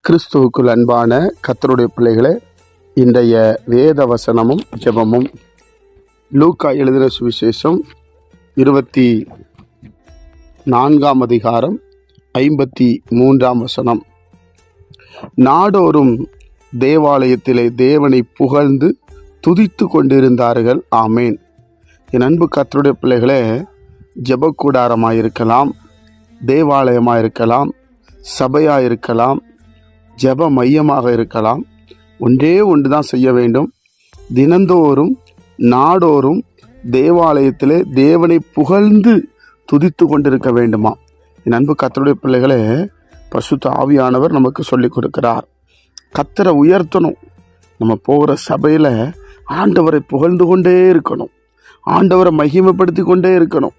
கிறிஸ்துவுக்குள் அன்பான கர்த்தருடைய பிள்ளைகளே, இன்றைய வேத வசனமும் ஜெபமும் லூக்கா எழுதின சுவிசேஷம் 24 அதிகாரம் 53 வசனம். நாடோறும் தேவாலயத்திலே தேவனை புகழ்ந்து துதித்து கொண்டிருந்தார்கள். ஆமேன். என் அன்பு கர்த்தருடைய பிள்ளைகளே, ஜெபக்கூடாரமாயிருக்கலாம், தேவாலயமாயிருக்கலாம், சபையாயிருக்கலாம், ஜெப மையமாக இருக்கலாம். ஒன்றே ஒன்று தான் செய்ய வேண்டும். தினந்தோறும் நாடோறும் தேவாலயத்திலே தேவனை புகழ்ந்து துதித்து கொண்டிருக்க வேண்டுமா. என் அன்பு கர்த்தருடைய பிள்ளைகளே, பரிசுத்த ஆவியானவர் நமக்கு சொல்லிக் கொடுக்கிறார். கர்த்தரை உயர்த்தணும். நம்ம போகிற சபையில் ஆண்டவரை புகழ்ந்து கொண்டே இருக்கணும், ஆண்டவரை மகிமைப்படுத்தி கொண்டே இருக்கணும்.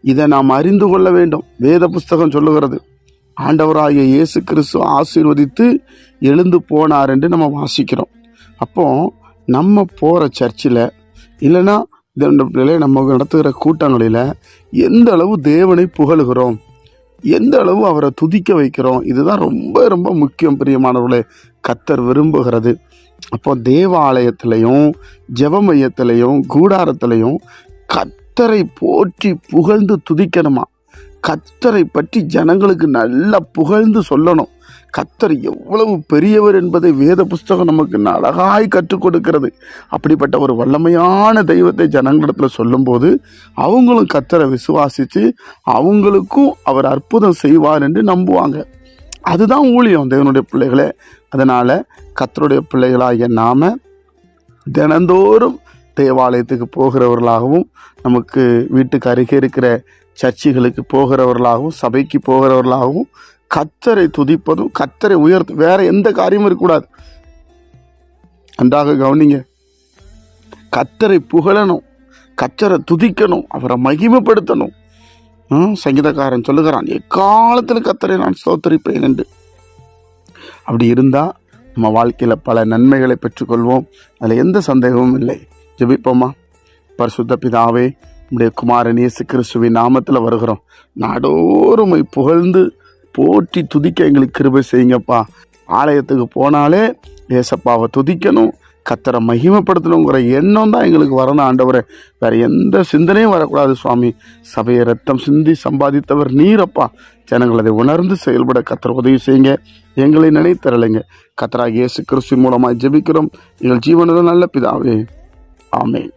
இதை நாம் அறிந்து கொள்ள வேண்டும். வேத புஸ்தகம் சொல்லுகிறது, ஆண்டவராகிய இயேசு கிறிஸ்து ஆசீர்வதித்து எழுந்து போனார் என்று நம்ம வாசிக்கிறோம். அப்போ நம்ம போகிற சர்ச்சில் இல்லைன்னா நம்ம நடத்துகிற கூட்டங்களில் எந்த அளவு தேவனை புகழுகிறோம், எந்த அளவு அவரை துதிக்க வைக்கிறோம், இதுதான் ரொம்ப ரொம்ப முக்கியம். பிரியமானவர்களே, கர்த்தர் விரும்புகிறது. அப்போ தேவாலயத்திலையும் ஜெப மையத்திலையும் கூடாரத்திலையும் கர்த்தரை போற்றி புகழ்ந்து துதிக்கணுமா. கர்த்தரை பற்றி ஜனங்களுக்கு நல்லா புகழ்ந்து சொல்லணும். கர்த்தர் எவ்வளவு பெரியவர் என்பதை வேத புஸ்தகம் நமக்கு அழகாய் கற்றுக் கொடுக்கிறது. அப்படிப்பட்ட ஒரு வல்லமையான தெய்வத்தை ஜனங்களிடத்தில் சொல்லும்போது அவங்களும் கர்த்தரை விசுவாசித்து அவங்களுக்கும் அவர் அற்புதம் செய்வார் என்று நம்புவாங்க. அதுதான் ஊழியம் தேவனுடைய பிள்ளைகளே. அதனால் கர்த்தருடைய பிள்ளைகளாகிய நாம தினந்தோறும் தேவாலயத்துக்கு போகிறவர்களாகவும், நமக்கு வீட்டுக்கு அருகே இருக்கிற சர்ச்சுகளுக்கு போகிறவர்களாகவும், சபைக்கு போகிறவர்களாகவும் கர்த்தரை துதிப்பதும் கர்த்தரை உயர்த்தும், வேற எந்த காரியமும் இருக்கக்கூடாது. நன்றாக கவனிங்க. கர்த்தரை புகழணும், கர்த்தரை துதிக்கணும், அவரை மகிமைப்படுத்தணும். சங்கீதக்காரன் சொல்லுகிறான், எக்காலத்தில் கர்த்தரை நான் ஸ்தோத்திரிப்பேன் என்று. அப்படி இருந்தால் நம்ம வாழ்க்கையில் பல நன்மைகளை பெற்றுக்கொள்வோம். அதில் எந்த சந்தேகமும் இல்லை. ஜெபிப்போமா. பரிசுத்த பிதாவே, நம்முடைய குமாரன் இயேசு கிறிஸ்துவின் நாமத்தில் வருகிறோம். நாடோறும் புகழ்ந்து போற்றி துதிக்க எங்களுக்கு கிருபை செய்யுங்கப்பா. ஆலயத்துக்கு போனாலே ஏசப்பாவை துதிக்கணும், கர்த்தரை மகிமைப்படுத்தணுங்கிற எண்ணம் தான் எங்களுக்கு வரணும் ஆண்டவரே. வேறு எந்த சிந்தனையும் வரக்கூடாது சுவாமி. சபையை ரத்தம் சிந்தி சம்பாதித்தவர் நீரப்பா. ஜனங்கள் அதை உணர்ந்து செயல்பட கர்த்தர் உதவி செய்யுங்க. எங்களை நினைத்தரலைங்க. கர்த்தராகிய இயேசு கிறிஸ்து மூலமாக ஜெபிக்கிறோம் எங்கள் ஜீவனுள்ள நல்ல பிதாவே. ஆமென்.